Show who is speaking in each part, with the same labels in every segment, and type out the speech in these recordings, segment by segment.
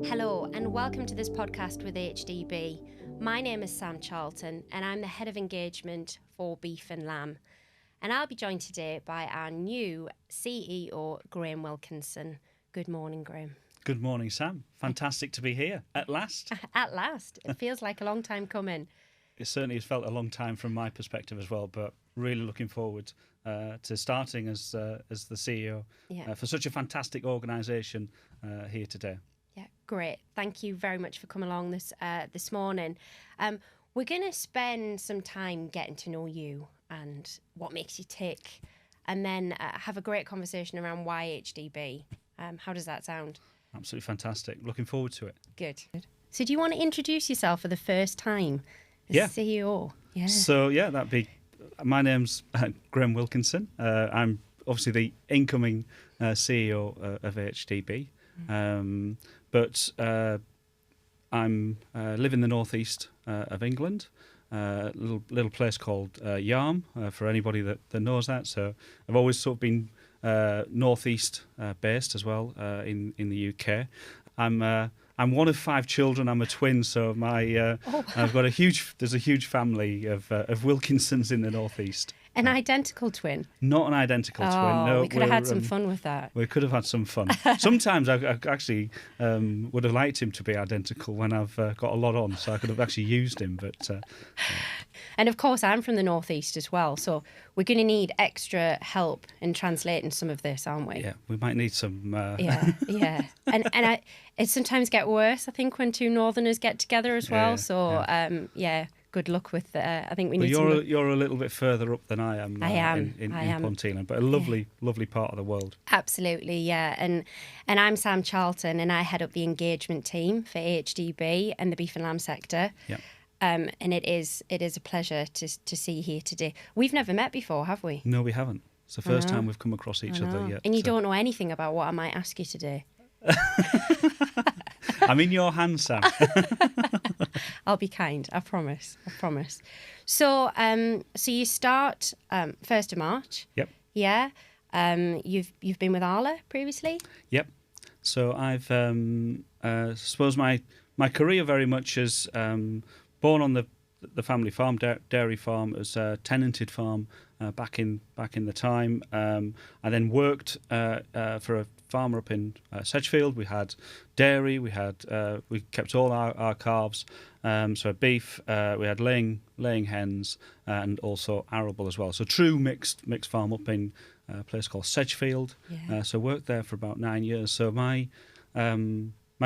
Speaker 1: Hello and welcome to this podcast with AHDB. My name is Sam Charlton and I'm the Head of Engagement for Beef and Lamb. And I'll be joined today by our new CEO, Graham Wilkinson. Good morning, Graham.
Speaker 2: Good morning, Sam. Fantastic to be here at last.
Speaker 1: At last. It feels like a long time coming.
Speaker 2: It certainly has felt a long time from my perspective as well, but really looking forward to starting as the CEO for such a fantastic organisation here today.
Speaker 1: Yeah, great. Thank you very much for coming along this morning. We're going to spend some time getting to know you and what makes you tick, and then have a great conversation around why AHDB. How does that sound?
Speaker 2: Absolutely fantastic. Looking forward to it.
Speaker 1: Good. So do you want to introduce yourself for the first time as CEO? Yeah. So,
Speaker 2: my name's Graham Wilkinson. I'm obviously the incoming CEO of AHDB. But I'm live in the northeast of England, a little place called Yarm, for anybody that knows that. So I've always sort of been northeast based as well in the UK. I'm one of 5 children. I'm a twin, so I've got there's a huge family of Wilkinsons in the northeast.
Speaker 1: An identical twin?
Speaker 2: Not an identical twin. No,
Speaker 1: we could have had some fun with that.
Speaker 2: We could have had some fun. Sometimes I actually would have liked him to be identical when I've got a lot on, so I could have actually used him. But
Speaker 1: And of course, I'm from the northeast as well, so we're going to need extra help in translating some of this, aren't we?
Speaker 2: Yeah, we might need some.
Speaker 1: Yeah. And it sometimes gets worse, I think, when 2 northerners get together as well. Good luck with I think we need.
Speaker 2: You're a little bit further up than I am.
Speaker 1: I am
Speaker 2: in Ponteland, but a lovely part of the world.
Speaker 1: Absolutely, yeah. And I'm Sam Charlton, and I head up the engagement team for AHDB and the beef and lamb sector.
Speaker 2: Yeah.
Speaker 1: And it is a pleasure to see you here today. We've never met before, have we?
Speaker 2: No, we haven't. It's the first time we've come across each other yet.
Speaker 1: And you don't know anything about what I might ask you today.
Speaker 2: I'm in your hands, Sam.
Speaker 1: I'll be kind. I promise. So, you start 1st of March.
Speaker 2: Yep.
Speaker 1: Yeah. You've been with Arla previously.
Speaker 2: Yep. So I've suppose my career very much is born on the family farm, dairy farm. It was a tenanted farm back in the time. I then worked for a farmer up in Sedgefield. We had dairy. We kept all our calves. So beef. We had laying hens and also arable as well. So true mixed farm up in a place called Sedgefield.
Speaker 1: Yeah.
Speaker 2: So worked there for about 9 years. So my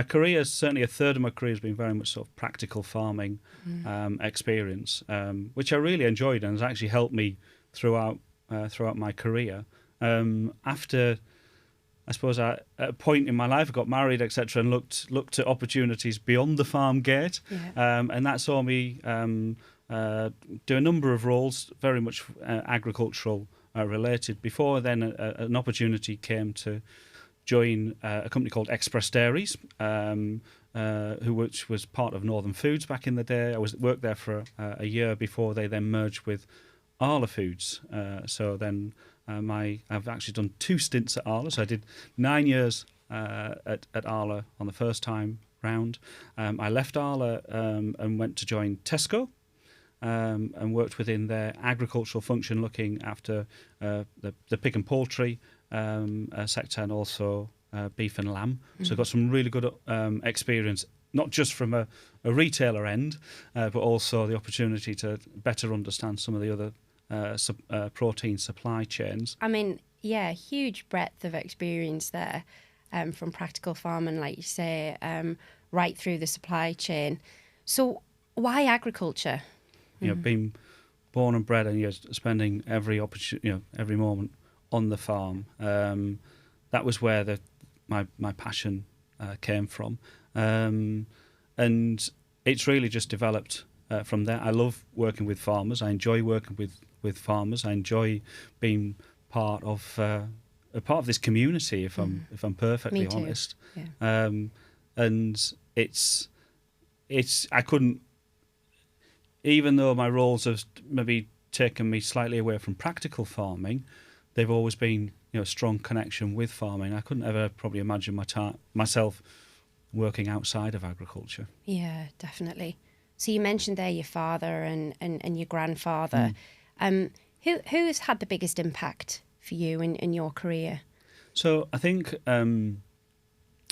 Speaker 2: career, certainly a third of my career, has been very much sort of practical farming experience, which I really enjoyed and has actually helped me throughout my career. After, I suppose, at a point in my life, I got married, etc., and looked at opportunities beyond the farm gate, and that saw me do a number of roles, very much agricultural related. Before then, an opportunity came to join a company called Express Dairies, which was part of Northern Foods back in the day. I worked there for a year before they then merged with Arla Foods. So then I've actually done 2 stints at Arla. So I did 9 years at Arla on the first time round. I left Arla and went to join Tesco. And worked within their agricultural function, looking after the pig and poultry sector and also beef and lamb. So I got some really good experience, not just from a retailer end, but also the opportunity to better understand some of the other protein supply chains.
Speaker 1: I mean, yeah, huge breadth of experience there, from practical farming, like you say, right through the supply chain. So why agriculture?
Speaker 2: Being born and bred, and you're spending every opportunity, every moment on the farm. That was where my passion came from, and it's really just developed from there. I love working with farmers. I enjoy working with farmers. I enjoy being part of this community. If I'm perfectly honest, and it's I couldn't. Even though my roles have maybe taken me slightly away from practical farming, they've always been a strong connection with farming. I couldn't ever probably imagine myself working outside of agriculture.
Speaker 1: Yeah, definitely. So you mentioned there your father and your grandfather. Who's had the biggest impact for you in your career?
Speaker 2: So I think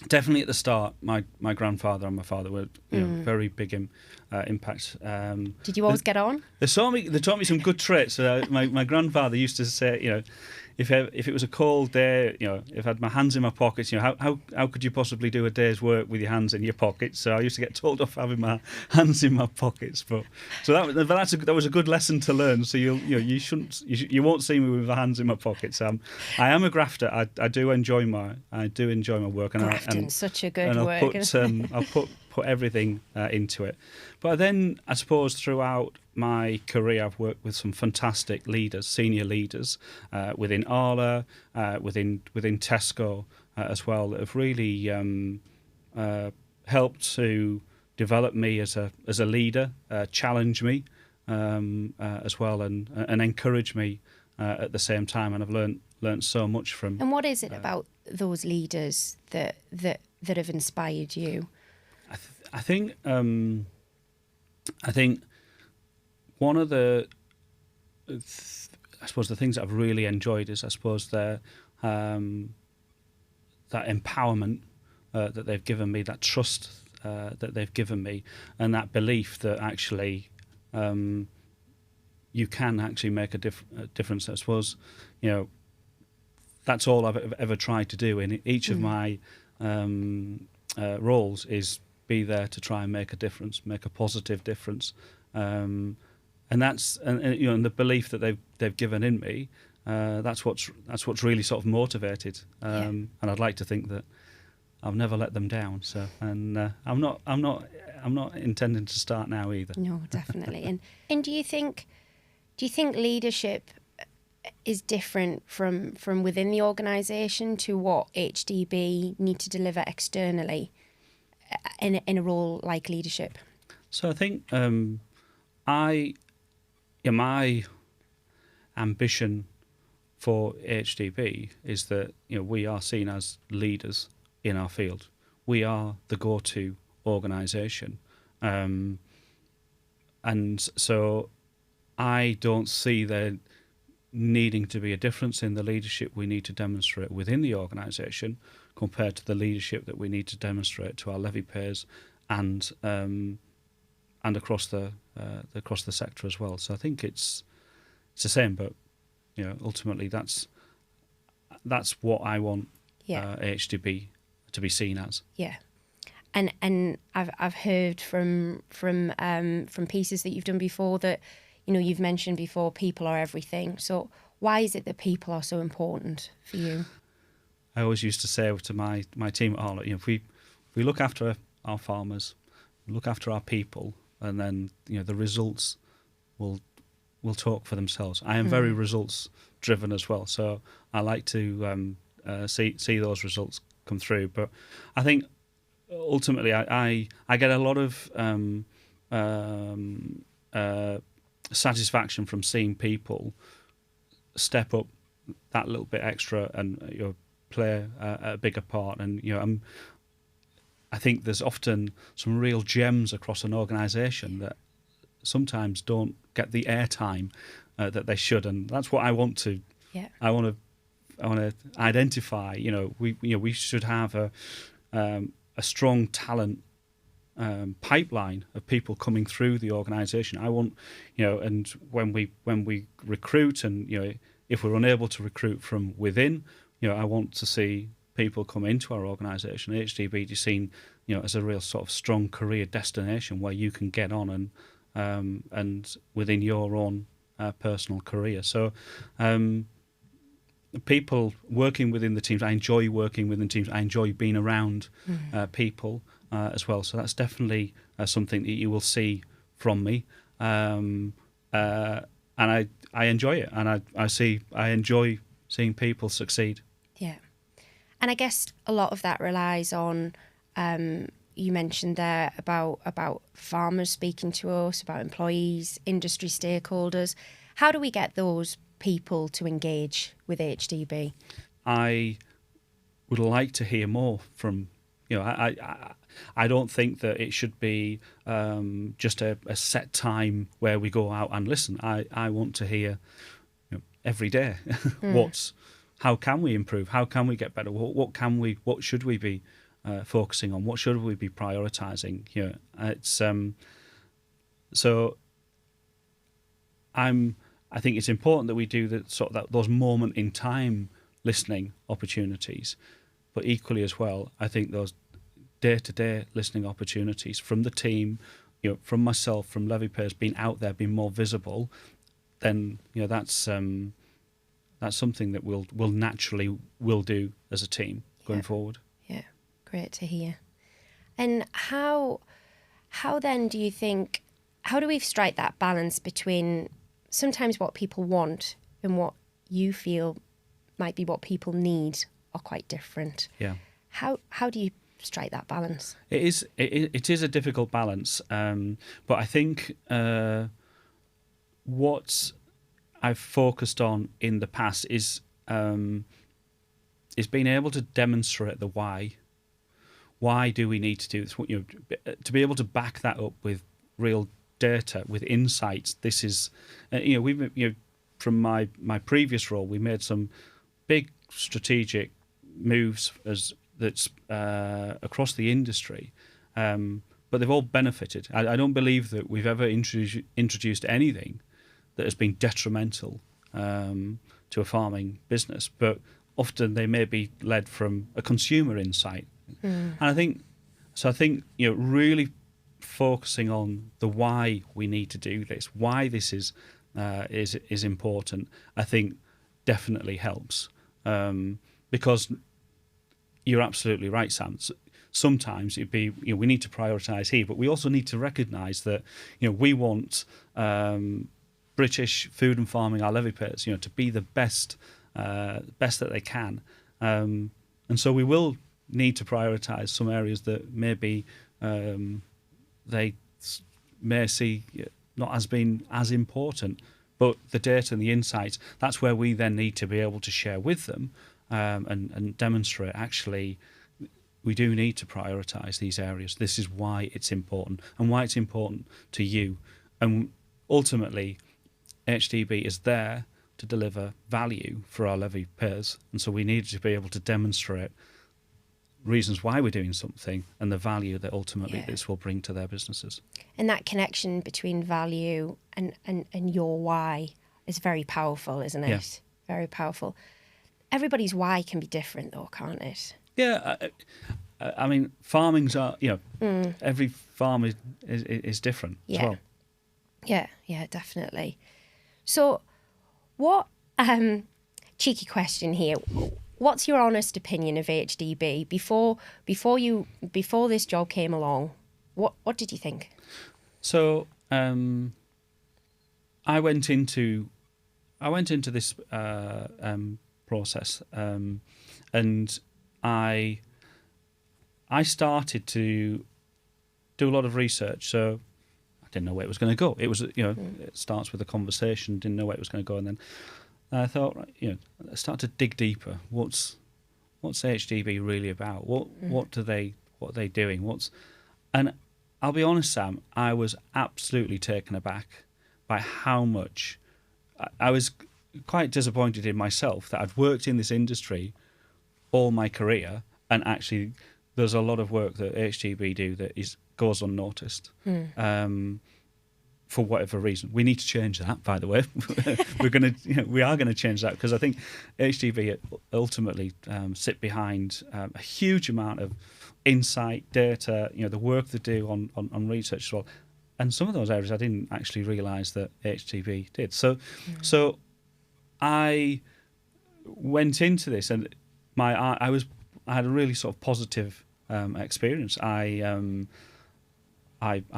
Speaker 2: definitely at the start, my grandfather and my father were very big impact.
Speaker 1: Did you always get on?
Speaker 2: They taught me some good traits. My grandfather used to say, if it was a cold day, if I had my hands in my pockets, how could you possibly do a day's work with your hands in your pockets? So I used to get told off having my hands in my pockets. That was a good lesson to learn. So you won't see me with my hands in my pockets. I am a grafter. I do enjoy my work.
Speaker 1: Grafting's such a good
Speaker 2: and
Speaker 1: work.
Speaker 2: I'll put everything into it. But then I suppose throughout my career, I've worked with some fantastic leaders, senior leaders within Arla, within Tesco as well, that have really helped to develop me as a leader, challenge me as well, and encourage me at the same time. And I've learned so much from.
Speaker 1: And what is it about those leaders that have inspired you?
Speaker 2: I think one of the things that I've really enjoyed is that empowerment that they've given me, that trust that they've given me, and that belief that actually you can actually make a difference. I suppose that's all I've ever tried to do in each of my roles, is be there to try and make a difference, make a positive difference, and that's and the belief that they've given in me. That's what's really sort of motivated, and I'd like to think that I've never let them down. So, and I'm not intending to start now either.
Speaker 1: No, definitely. And do you think leadership is different from within the organisation to what HDB need to deliver externally in a role like leadership?
Speaker 2: So I think my ambition for HDB is that we are seen as leaders in our field. We are the go-to organisation, and so I don't see there needing to be a difference in the leadership we need to demonstrate within the organisation compared to the leadership that we need to demonstrate to our levy payers and across the sector as well. So I think it's the same, but ultimately that's what I want HDB to be seen as.
Speaker 1: Yeah, and I've heard from pieces that you've done before that you've mentioned before people are everything. So why is it that people are so important for you?
Speaker 2: I always used to say to my team at Arla, if we look after our farmers, look after our people, and then the results will talk for themselves. I am very results driven as well, so I like to see those results come through. But I think ultimately I get a lot of satisfaction from seeing people step up that little bit extra and play a bigger part. And I think there's often some real gems across an organisation that sometimes don't get the airtime that they should, and that's what I want to.
Speaker 1: Yeah.
Speaker 2: I want to identify. We should have a strong talent pipeline of people coming through the organisation. I want, and when we recruit, and if we're unable to recruit from within, I want to see people come into our organisation. HDB is seen, as a real sort of strong career destination where you can get on and within your own personal career. So people working within the teams, I enjoy working within teams. I enjoy being around people as well. So that's definitely something that you will see from me, and I enjoy it, and I enjoy seeing people succeed.
Speaker 1: Yeah, and I guess a lot of that relies on. You mentioned there about farmers speaking to us, about employees, industry stakeholders. How do we get those people to engage with HDB?
Speaker 2: I would like to hear more from I don't think that it should be just a set time where we go out and listen. I want to hear every day how can we improve? How can we get better? What should we be focusing on? What should we be prioritizing? It's so I think it's important that we do those moment in time listening opportunities, but equally as well, I think those day-to-day listening opportunities from the team, from myself, from Levy Pairs, being out there, being more visible, then that's something that we'll naturally do as a team going forward.
Speaker 1: Yeah, great to hear. And how then do you think, how do we strike that balance between sometimes what people want and what you feel might be what people need are quite different?
Speaker 2: Yeah.
Speaker 1: How do you strike that balance?
Speaker 2: It is a difficult balance, but I think what I've focused on in the past is being able to demonstrate the why. Why do we need to do this? To be able to back that up with real data, with insights. This is, from my previous role, we made some big strategic moves that's across the industry, but they've all benefited. I don't believe that we've ever introduced anything that has been detrimental to a farming business, but often they may be led from a consumer insight. And I think really focusing on the why we need to do this, why this is important, I think definitely helps, because you're absolutely right, Sam. Sometimes it'd be we need to prioritise here, but we also need to recognise that we want British food and farming, our Levy Pairs, to be the best that they can, and so we will need to prioritise some areas that maybe they may see not as being as important, but the data and the insights, that's where we then need to be able to share with them and demonstrate actually we do need to prioritise these areas. This is why it's important and why it's important to you. And ultimately, AHDB is there to deliver value for our Levy Pairs, and so we need to be able to demonstrate reasons why we're doing something and the value that ultimately this will bring to their businesses. And
Speaker 1: that connection between value and your why is very powerful, isn't it?
Speaker 2: Yeah.
Speaker 1: Very powerful. Everybody's why can be different though, can't it?
Speaker 2: Yeah, I mean, farming's are, every farm is different as well.
Speaker 1: Yeah, definitely. So what, cheeky question here, what's your honest opinion of AHDB before this job came along? What did you think?
Speaker 2: So I went into this process, and I started to do a lot of research. So I didn't know where it was going to go. It was it starts with a conversation. Didn't know where it was going to go, and then I thought, let's start to dig deeper. What's AHDB really about? What are they doing? And I'll be honest, Sam, I was absolutely taken aback by how much I was quite disappointed in myself that I'd worked in this industry all my career, and actually there's a lot of work that AHDB do that goes unnoticed. For whatever reason, we need to change that. By the way, we are going to change that, because I think AHDB ultimately sit behind a huge amount of insight, data. The work they do on research as well, and some of those areas I didn't actually realise that AHDB did. So I went into this, and I had a really sort of positive experience. I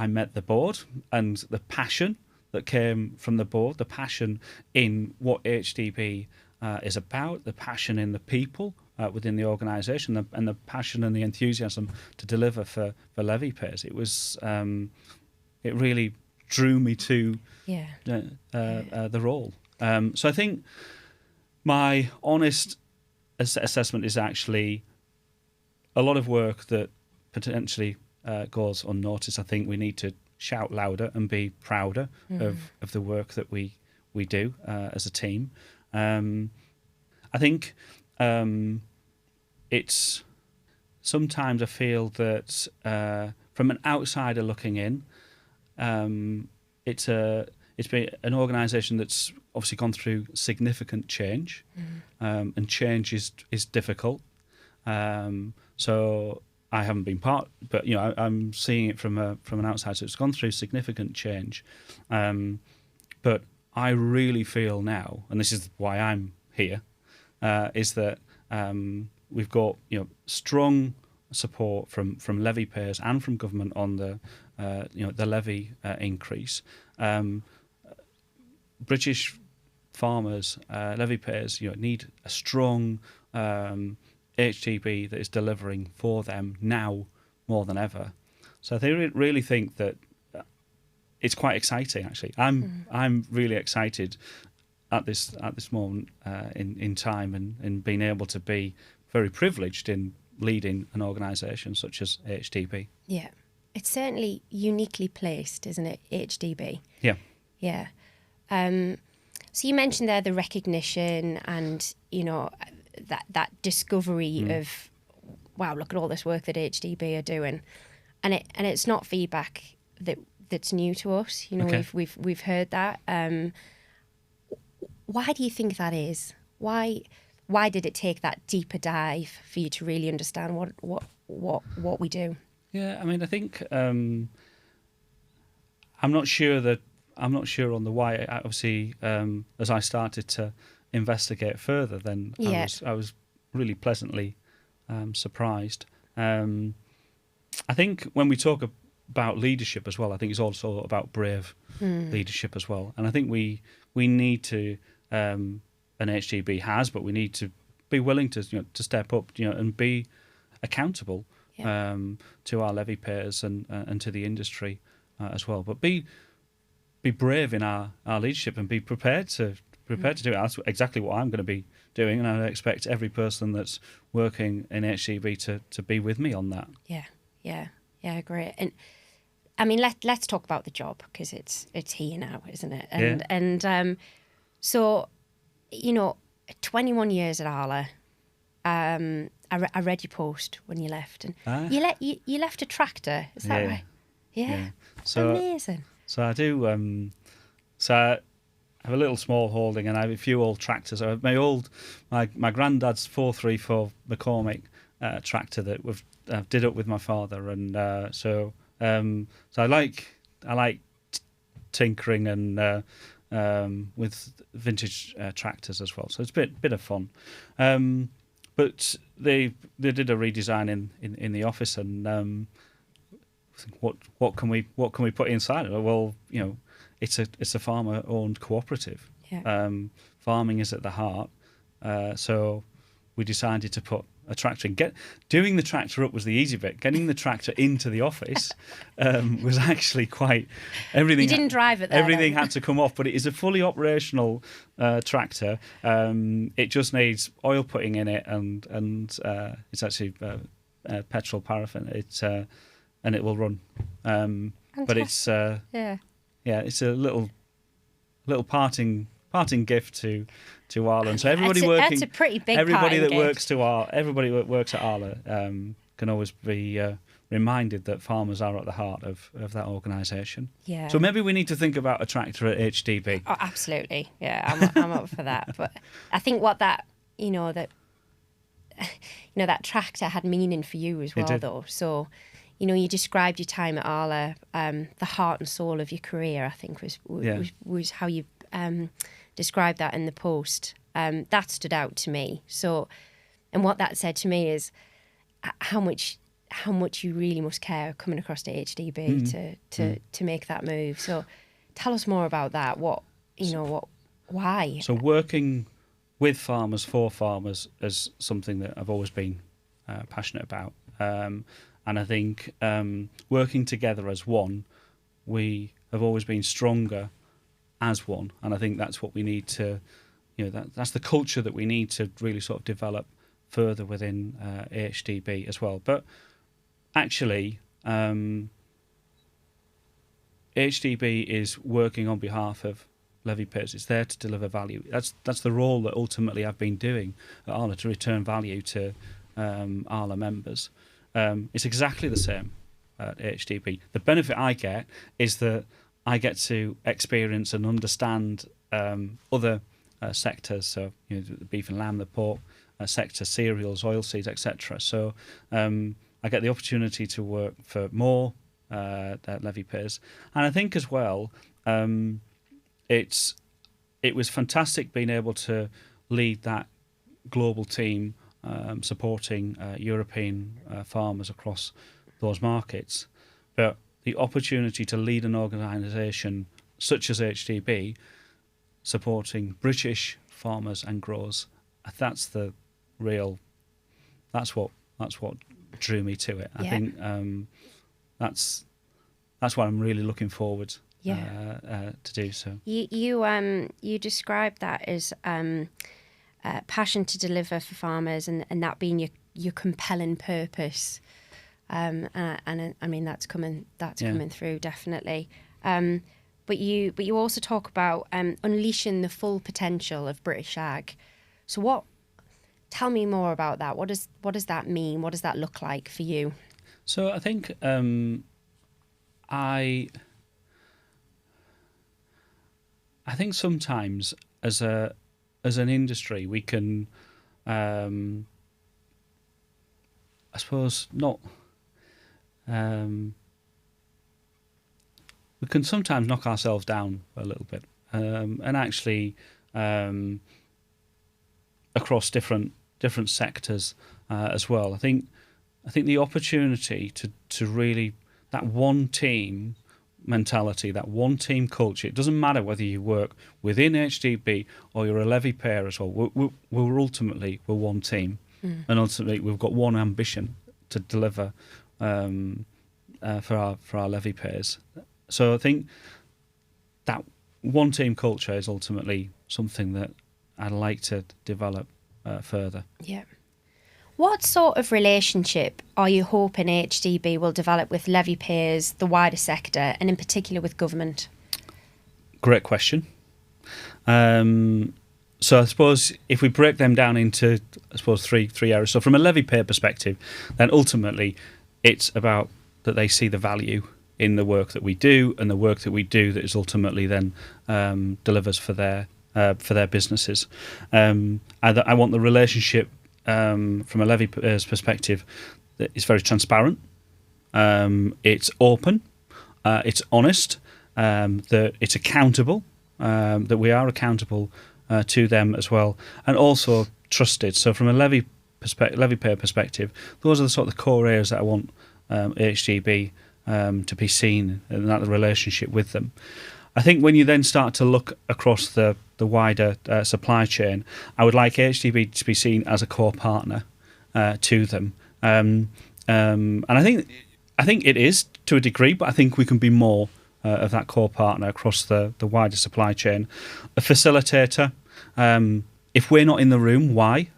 Speaker 2: met the board, and the passion that came from the board, the passion in what AHDB is about, the passion in the people within the organisation, and the passion and the enthusiasm to deliver for Levy Pairs. It was it really drew me to the role. So I think my honest assessment is actually a lot of work that potentially goes unnoticed. I think we need to shout louder and be prouder of the work that we do as a team. I think it's sometimes I feel that from an outsider looking in, it's been an organisation that's obviously gone through significant change, and change is difficult. So I haven't been part, but I'm seeing it from an outside. So it's gone through significant change, but I really feel now, and this is why I'm here, is that we've got strong support from levy payers and from government on the levy increase. British farmers, levy payers, need a strong AHDB that is delivering for them now more than ever. So I really think that it's quite exciting. Actually, I'm really excited at this moment in time, and being able to be very privileged in leading an organisation such as AHDB.
Speaker 1: Yeah, it's certainly uniquely placed, isn't it, AHDB?
Speaker 2: Yeah.
Speaker 1: Yeah. So you mentioned there the recognition and that discovery of, wow, look at all this work that AHDB are doing, and it's not feedback that's new to us.
Speaker 2: Okay.
Speaker 1: We've heard that. Why do you think that is? Why did it take that deeper dive for you to really understand what we do?
Speaker 2: Yeah, I mean, I think I'm not sure on the why. Obviously, as I started to investigate further, then I was really pleasantly surprised. I think when we talk about leadership as well, I think it's also about brave leadership as well. And I think we need to, and HDB has, but we need to be willing to step up, and be accountable to our levy payers and to the industry as well. But be brave in our leadership and be prepared to do it. That's exactly what I'm going to be doing, and I expect every person that's working in HDB to be with me on that.
Speaker 1: Yeah, great. And I mean, let's talk about the job, because it's here now, isn't it? And so 21 years at Arla. I read your post when you left, and you left a tractor. Is that right? Yeah. So amazing.
Speaker 2: So I do. So I have a little small holding, and I have a few old tractors. I have my granddad's 434 McCormick tractor that I did up with my father, and so I like tinkering and with vintage tractors as well. So it's a bit of fun. But they did a redesign in the office, and what can we put inside it? Well, it's a farmer owned cooperative.
Speaker 1: Yeah.
Speaker 2: Farming is at the heart. So we decided to put a tractor in. Doing the tractor up was the easy bit. Getting the tractor into the office was actually quite everything.
Speaker 1: You didn't drive it there.
Speaker 2: Everything had to come off, but it is a fully operational tractor. It just needs oil putting in it, and it's actually petrol paraffin. And it will run. But it's it's a little parting gift to Arla. So everybody
Speaker 1: that's a pretty big
Speaker 2: everybody that
Speaker 1: gift.
Speaker 2: Everybody that works at Arla can always be reminded that farmers are at the heart of that organisation.
Speaker 1: Yeah.
Speaker 2: So maybe we need to think about a tractor at HDB.
Speaker 1: Oh, absolutely. Yeah, I'm up for that. But I think what that that tractor had meaning for you as well, though. So, you described your time at Arla, the heart and soul of your career, I think was how you described that in the post. That stood out to me. So, and what that said to me is how much you really must care coming across to HDB to make that move. So, tell us more about that. Why?
Speaker 2: So, working with farmers for farmers is something that I've always been passionate about. And I think working together as one, we have always been stronger as one. And I think that's what we need to, that's the culture that we need to really sort of develop further within AHDB as well. But actually, AHDB is working on behalf of levy payers. It's there to deliver value. That's the role that ultimately I've been doing at Arla, to return value to Arla members. It's exactly the same at AHDB. The benefit I get is that I get to experience and understand other sectors, so the beef and lamb, the pork sector, cereals, oilseeds, etc. So I get the opportunity to work for more levy payers, and I think as well, it was fantastic being able to lead that global team supporting European farmers across those markets. But the opportunity to lead an organisation such as HDB supporting British farmers and growers, that's what drew me to it. I think that's what I'm really looking forward to do. So
Speaker 1: you described that as passion to deliver for farmers, and that being your compelling purpose. And I mean that's coming through definitely. But you also talk about unleashing the full potential of British ag. So tell me more about that. What does that mean? What does that look like for you?
Speaker 2: So I think I think sometimes as an industry we can I suppose not we can sometimes knock ourselves down a little bit, and actually across different sectors as well. I think the opportunity to really, that one team mentality, that one team culture. It doesn't matter whether you work within HDB or you're a levy payer as well. We're ultimately one team, and ultimately we've got one ambition to deliver for our levy payers. So I think that one team culture is ultimately something that I'd like to develop further.
Speaker 1: Yeah. What sort of relationship are you hoping HDB will develop with levy payers, the wider sector, and in particular with government?
Speaker 2: Great question. So I suppose if we break them down into, three areas. So from a levy payer perspective, then ultimately it's about that they see the value in the work that we do, and the work that we do that is ultimately then delivers for their businesses. I want the relationship from a levy payer's perspective that is very transparent, it's open, it's honest, that it's accountable, that we are accountable to them as well, and also trusted. So from a levy payer perspective, those are the sort of core areas that I want HDB to be seen, and that the relationship with them. I think when you then start to look across the wider supply chain, I would like HDB to be seen as a core partner to them, and I think it is to a degree, but I think we can be more of that core partner across the wider supply chain. A facilitator, if we're not in the room, why?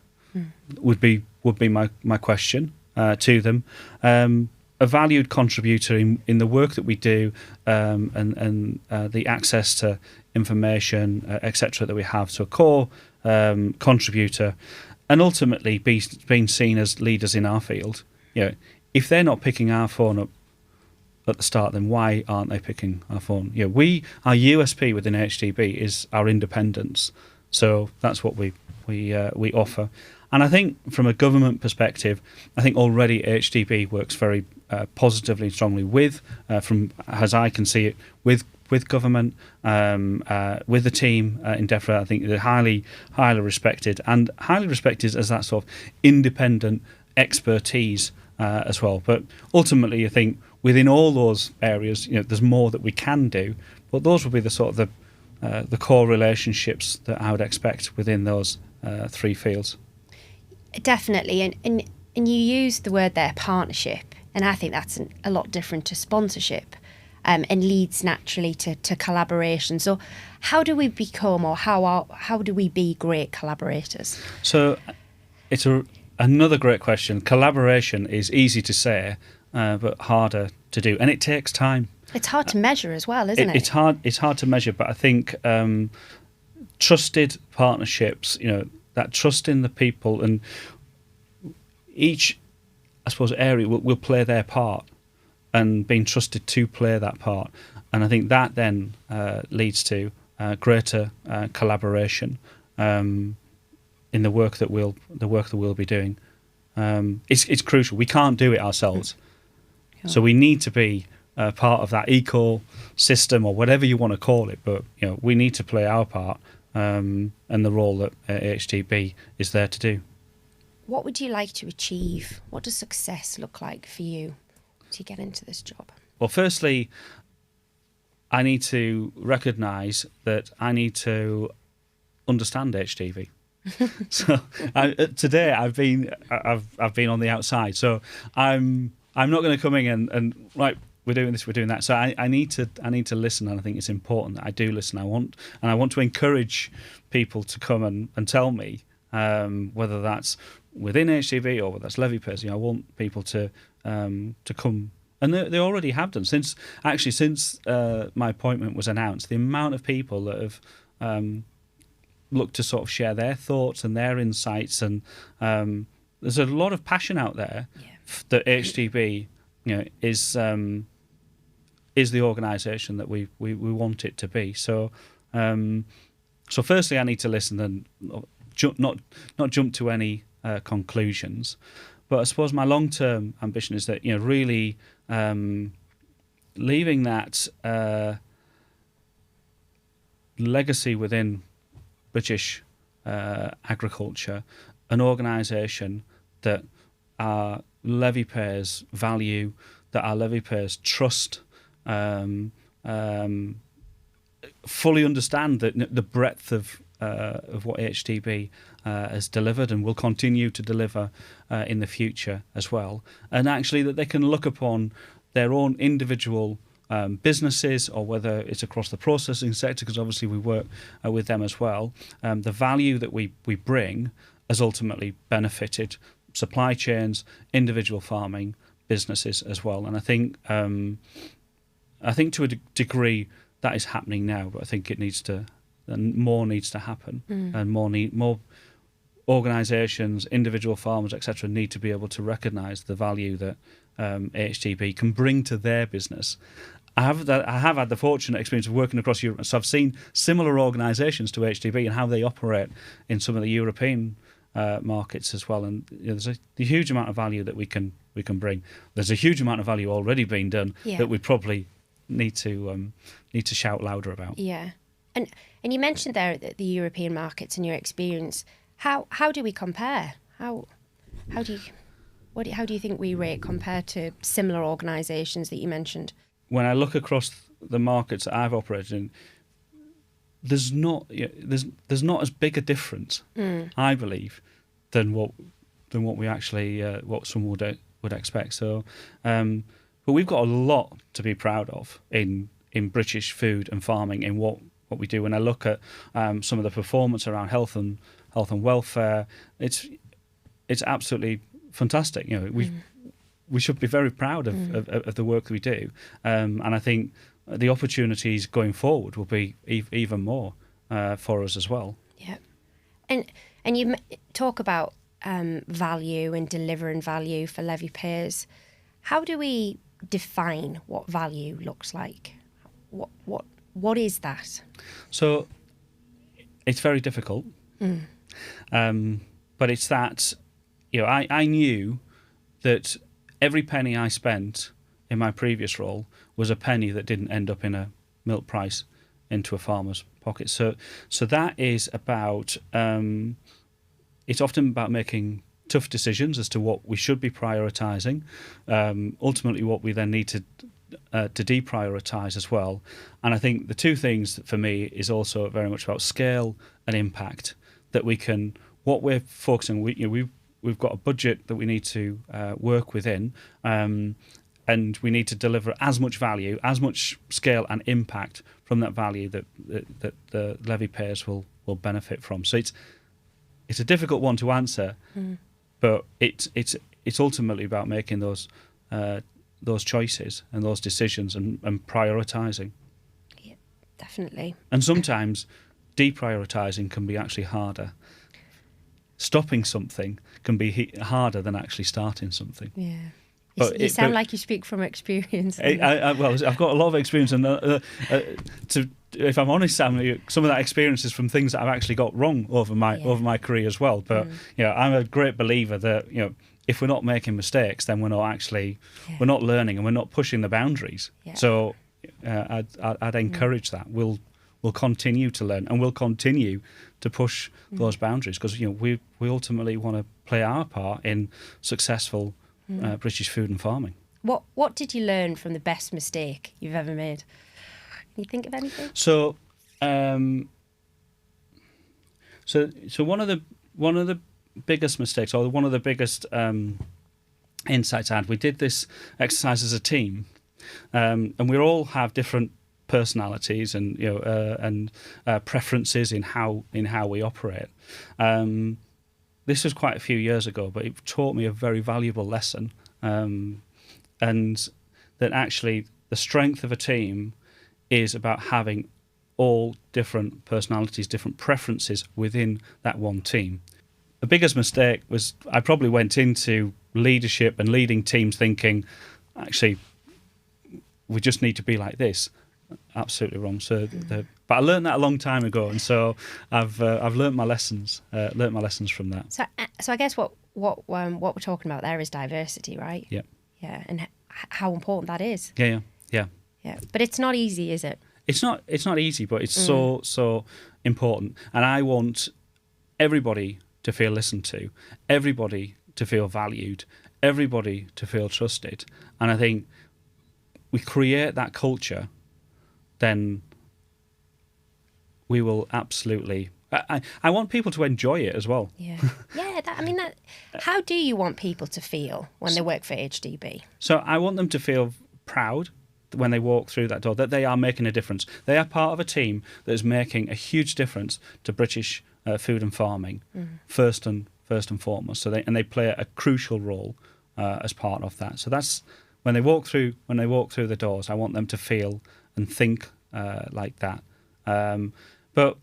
Speaker 2: Would be my question to them. A valued contributor in the work that we do, and the access to information, etc., that we have. So a core contributor, and ultimately being seen as leaders in our field. If they're not picking our phone up at the start, then why aren't they picking our phone? Our USP within HDB is our independence. So that's what we offer. And I think from a government perspective, I think already HDB works very positively and strongly with, from as I can see it, with government, with the team in DEFRA. I think they're highly respected, and highly respected as that sort of independent expertise as well. But ultimately, I think within all those areas, there's more that we can do. But those would be the sort of the core relationships that I would expect within those three fields.
Speaker 1: Definitely, and you used the word there, partnership, and I think that's a lot different to sponsorship, and leads naturally to collaboration. So how do we become, or how do we be great collaborators?
Speaker 2: So it's a Another great question. Collaboration is easy to say, but harder to do, and it takes time.
Speaker 1: It's hard to measure as well, isn't it?
Speaker 2: It's hard to measure, but I think trusted partnerships, that trust in the people, and each, I suppose, area will play their part, and being trusted to play that part, and I think that then leads to greater collaboration in the work that we'll be doing. It's crucial. We can't do it ourselves, so we need to be part of that ecosystem, or whatever you want to call it. But we need to play our part, and the role that AHDB is there to do.
Speaker 1: What would you like to achieve? What does success look like for you to get into this job?
Speaker 2: Well, firstly, I need to recognise that I need to understand HDV. So today I've been on the outside, so I'm not going to come in and right, we're doing this, we're doing that. So I need to listen, and I think it's important that I do listen. I want to encourage people to come and tell me, whether that's within HDV or whether that's levy payers. I want people to come, and they already have done since my appointment was announced. The amount of people that have looked to sort of share their thoughts and their insights, and there's a lot of passion out there that HDB is the organisation that we want it to be. So firstly, I need to listen and not jump to any conclusions. But I suppose my long-term ambition is that really leaving that legacy within British agriculture, an organisation that our levy payers value, that our levy payers trust, fully understand the breadth of what HDB has delivered and will continue to deliver in the future as well, and actually that they can look upon their own individual businesses, or whether it's across the processing sector, because obviously we work with them as well. The value that we bring has ultimately benefited supply chains, individual farming businesses as well. And I think to a degree that is happening now, but I think more needs to happen, and more organisations, individual farmers, etc., need to be able to recognise the value that AHDB can bring to their business. I have had the fortunate experience of working across Europe, so I've seen similar organisations to HDB and how they operate in some of the European markets as well. And there's a huge amount of value that we can bring. There's a huge amount of value already being done that we probably need to shout louder about.
Speaker 1: Yeah, and you mentioned there the European markets and your experience. How do we compare? How do you think we rate compared to similar organisations that you mentioned?
Speaker 2: When I look across the markets that I've operated in, there's not as big a difference, I believe, than what we actually what someone would expect. So, but we've got a lot to be proud of in British food and farming, in what we do. When I look at some of the performance around health and welfare, it's absolutely fantastic. We should be very proud of the work that we do, and I think the opportunities going forward will be even more for us as well.
Speaker 1: Yeah, and you talk about value and delivering value for levy payers. How do we define what value looks like? What is that?
Speaker 2: So it's very difficult, but it's that I knew that every penny I spent in my previous role was a penny that didn't end up in a milk price into a farmer's pocket. So that is about, it's often about making tough decisions as to what we should be prioritising, ultimately what we then need to deprioritise as well. And I think the two things for me is also very much about scale and impact, that we can, what we're focusing, we've got a budget that we need to work within, and we need to deliver as much value, as much scale and impact from that value that the levy payers will benefit from. So it's a difficult one to answer, but it's ultimately about making those choices and those decisions and prioritising.
Speaker 1: Yeah, definitely.
Speaker 2: And sometimes deprioritising can be actually harder. Stopping something can be harder than actually starting something.
Speaker 1: Yeah.
Speaker 2: But
Speaker 1: you sound like you speak from experience.
Speaker 2: Well, I've got a lot of experience, and if I'm honest, Sam, some of that experience is from things that I've actually got wrong over my career as well. But I'm a great believer that if we're not making mistakes, then we're not learning and we're not pushing the boundaries. Yeah. So I'd encourage that. We'll continue to learn and we'll continue to push those boundaries, because we ultimately want to play our part in successful British food and farming.
Speaker 1: What did you learn from the best mistake you've ever made? Can you think of anything?
Speaker 2: So one of the biggest mistakes, or one of the biggest insights I had, we did this exercise as a team, and we all have different personalities and preferences in how we operate. This was quite a few years ago, but it taught me a very valuable lesson, and that actually the strength of a team is about having all different personalities, different preferences within that one team. The biggest mistake was I probably went into leadership and leading teams thinking, actually, we just need to be like this. Absolutely wrong. So, but I learned that a long time ago, and so I've learnt my lessons. Learnt my lessons from that.
Speaker 1: So I guess what we're talking about there is diversity, right?
Speaker 2: Yeah.
Speaker 1: Yeah, and how important that is.
Speaker 2: Yeah.
Speaker 1: But it's not easy, is it?
Speaker 2: It's not easy, but it's so important. And I want everybody to feel listened to, everybody to feel valued, everybody to feel trusted. And I think we create that culture, then we will absolutely. I want people to enjoy it as well.
Speaker 1: Yeah. How do you want people to feel when they work for AHDB?
Speaker 2: So I want them to feel proud when they walk through that door, that they are making a difference. They are part of a team that is making a huge difference to British food and farming, first and foremost. So they play a crucial role as part of that. So that's when they walk through the doors. I want them to feel and think like that. But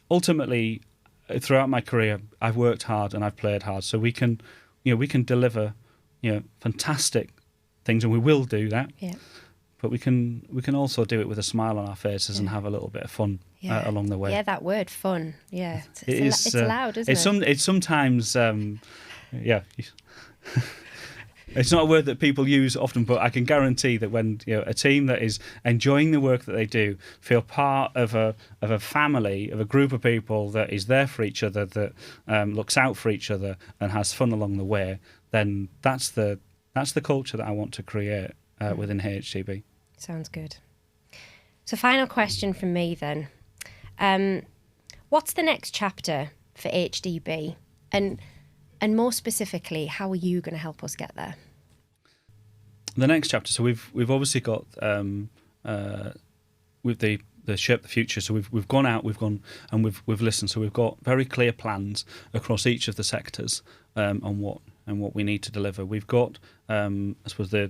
Speaker 2: ultimately, throughout my career, I've worked hard and I've played hard. So we can deliver, fantastic things, and we will do that. Yeah. But we can also do it with a smile on our faces and have a little bit of fun along the way.
Speaker 1: Yeah, that word "fun." Yeah, it's loud, isn't it?
Speaker 2: It's sometimes, it's not a word that people use often, but I can guarantee that when a team that is enjoying the work that they do, feel part of a family, of a group of people that is there for each other, that looks out for each other and has fun along the way, then that's the culture that I want to create within AHDB.
Speaker 1: Sounds good. So, final question from me then. What's the next chapter for AHDB, and more specifically, how are you going to help us get there?
Speaker 2: The next chapter. So we've obviously got with the Shape the Future. So we've gone out, we've gone and we've listened. So we've got very clear plans across each of the sectors on what we need to deliver. We've got I suppose the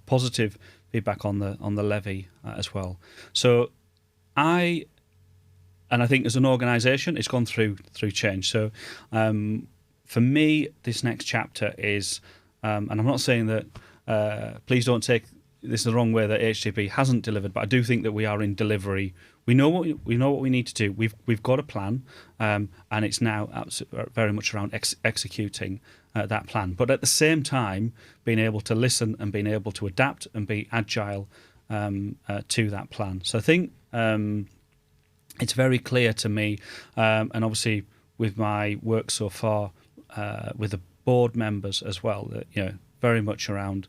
Speaker 2: positive feedback on the levy as well. So I think as an organisation, it's gone through change. So for me, this next chapter is, and I'm not saying that, please don't take this the wrong way, that AHDB hasn't delivered, but I do think that we are in delivery. We know what we need to do. We've got a plan, and it's now very much around executing that plan. But at the same time, being able to listen and being able to adapt and be agile to that plan. So I think it's very clear to me, and obviously with my work so far with the board members as well, that very much around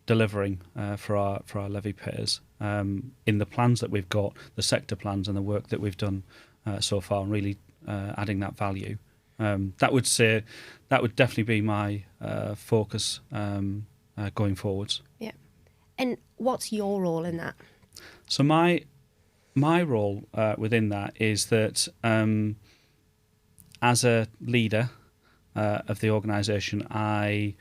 Speaker 2: delivering for our levy payers in the plans that we've got, the sector plans and the work that we've done so far, and really adding that value. That would definitely be my focus going forwards. Yeah.
Speaker 1: And what's your role in that?
Speaker 2: So my role within that is that as a leader, of the organisation, I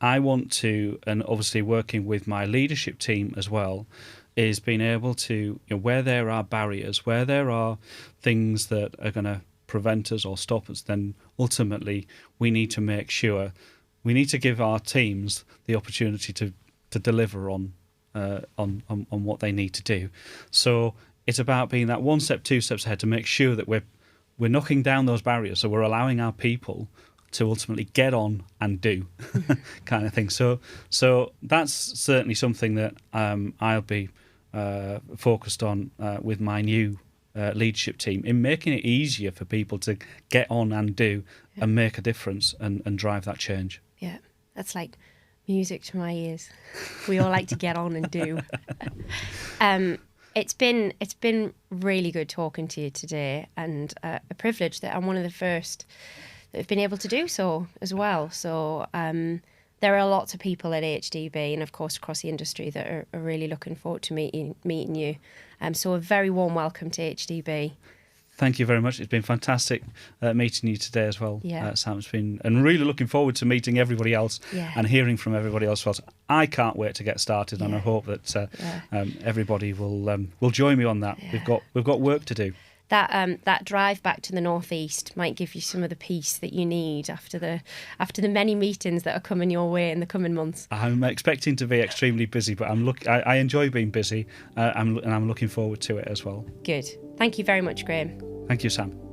Speaker 2: want to, and obviously working with my leadership team as well, is being able to, where there are barriers, where there are things that are going to prevent us or stop us, then ultimately we need to make sure, we need to give our teams the opportunity to deliver on what they need to do. So it's about being that one step, two steps ahead to make sure that we're knocking down those barriers. So we're allowing our people to ultimately get on and do kind of thing. So that's certainly something that I'll be focused on with my new leadership team, in making it easier for people to get on and do and make a difference and drive that change.
Speaker 1: Yeah, that's like music to my ears. We all like to get on and do. It's been really good talking to you today, and a privilege that I'm one of the first that have been able to do so as well. So there are lots of people at AHDB and of course across the industry that are really looking forward to meeting you. So a very warm welcome to AHDB.
Speaker 2: Thank you very much. It's been fantastic meeting you today as well, Sam. It's been, and really looking forward to meeting everybody else and hearing from everybody else. I can't wait to get started, and I hope that everybody will join me on that.
Speaker 1: Yeah.
Speaker 2: We've got work to do.
Speaker 1: That drive back to the northeast might give you some of the peace that you need after the many meetings that are coming your way in the coming months.
Speaker 2: I'm expecting to be extremely busy, but I enjoy being busy, and I'm looking forward to it as well.
Speaker 1: Good. Thank you very much, Graham.
Speaker 2: Thank you, Sam.